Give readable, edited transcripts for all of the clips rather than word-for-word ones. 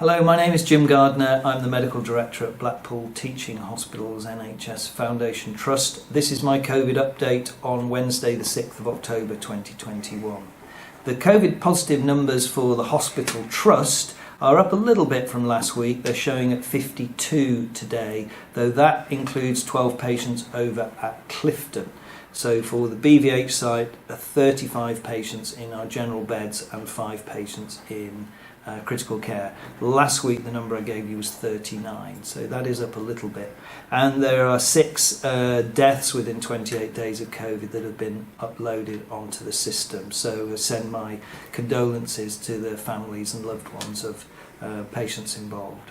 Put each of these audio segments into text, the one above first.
Hello, my name is Jim Gardner. I'm the Medical Director at Blackpool Teaching Hospitals NHS Foundation Trust. This is my COVID update on Wednesday the 6th of October 2021. The COVID positive numbers for the Hospital Trust are up a little bit from last week. They're showing at 52 today, though that includes 12 patients over at Clifton. So for the BVH site, 35 patients in our general beds and 5 patients in critical care. Last week the number I gave you was 39, so that is up a little bit. And there are 6 deaths within 28 days of COVID that have been uploaded onto the system. So I send my condolences to the families and loved ones of patients involved.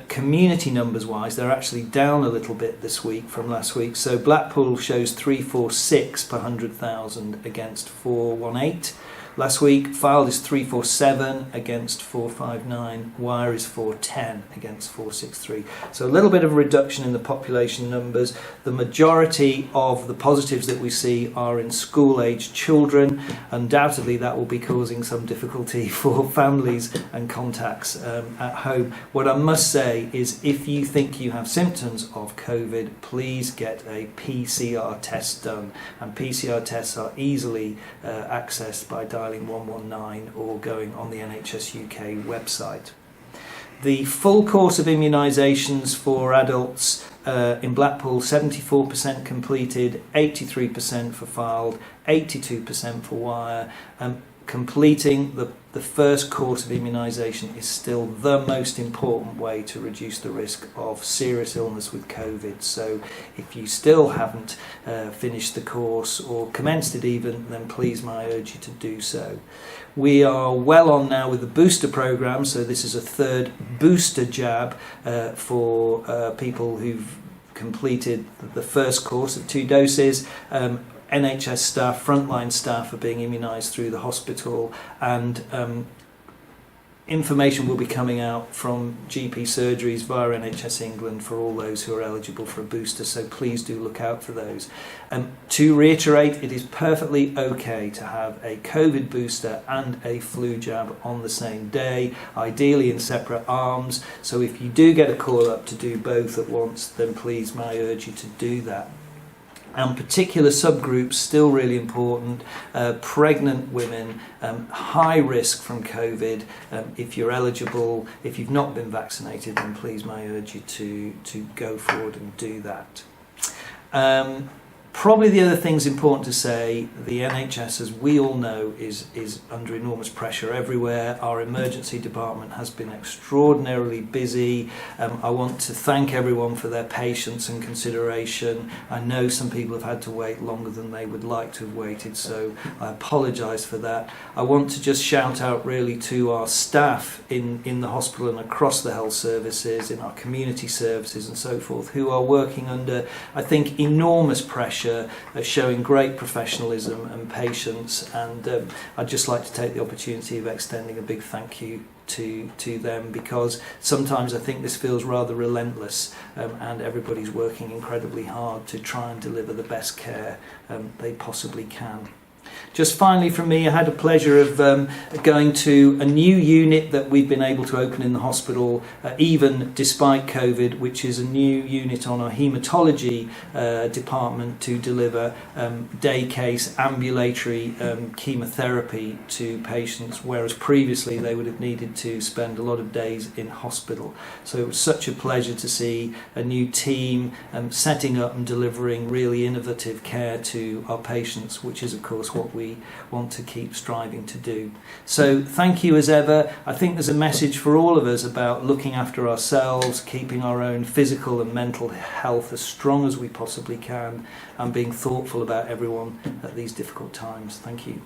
Community numbers wise, they're actually down a little bit this week from last week. So Blackpool shows 346 per 100,000 against 418. Last week, Fylde is 347 against 459. Wyre is 410 against 463. So a little bit of a reduction in the population numbers. The majority of the positives that we see are in school-aged children. Undoubtedly, that will be causing some difficulty for families and contacts at home. What I must say is, if you think you have symptoms of COVID, please get a PCR test done. And PCR tests are easily accessed by dialing 119 or going on the NHS UK website. The full course of immunisations for adults in Blackpool, 74% completed, 83% for Fylde, 82% for Wyre. Completing the first course of immunisation is still the most important way to reduce the risk of serious illness with COVID. So if you still haven't finished the course or commenced it even, then please may I urge you to do so. We are well on now with the booster programme, so this is a third booster jab for people who've completed the first course of 2 doses. NHS staff, frontline staff are being immunised through the hospital, and information will be coming out from GP surgeries via NHS England for all those who are eligible for a booster, so please do look out for those. To reiterate, it is perfectly okay to have a COVID booster and a flu jab on the same day, ideally in separate arms, so if you do get a call up to do both at once, then please may I urge you to do that. And particular subgroups, still really important, pregnant women, high risk from COVID. If you're eligible, if you've not been vaccinated, then please may I urge you to go forward and do that. Probably the other things important to say, the NHS, as we all know, is under enormous pressure everywhere. Our emergency department has been extraordinarily busy. I want to thank everyone for their patience and consideration. I know some people have had to wait longer than they would like to have waited, so I apologise for that. I want to just shout out really to our staff in the hospital and across the health services, in our community services and so forth, who are working under, I think, enormous pressure, showing great professionalism and patience, and I'd just like to take the opportunity of extending a big thank you to them, because sometimes I think this feels rather relentless, and everybody's working incredibly hard to try and deliver the best care they possibly can. Just finally from me, I had a pleasure of going to a new unit that we've been able to open in the hospital, even despite COVID, which is a new unit on our haematology department to deliver day case ambulatory chemotherapy to patients, whereas previously they would have needed to spend a lot of days in hospital. So it was such a pleasure to see a new team setting up and delivering really innovative care to our patients, which is of course what we want to keep striving to do. So thank you as ever. I think there's a message for all of us about looking after ourselves, keeping our own physical and mental health as strong as we possibly can, and being thoughtful about everyone at these difficult times. Thank you.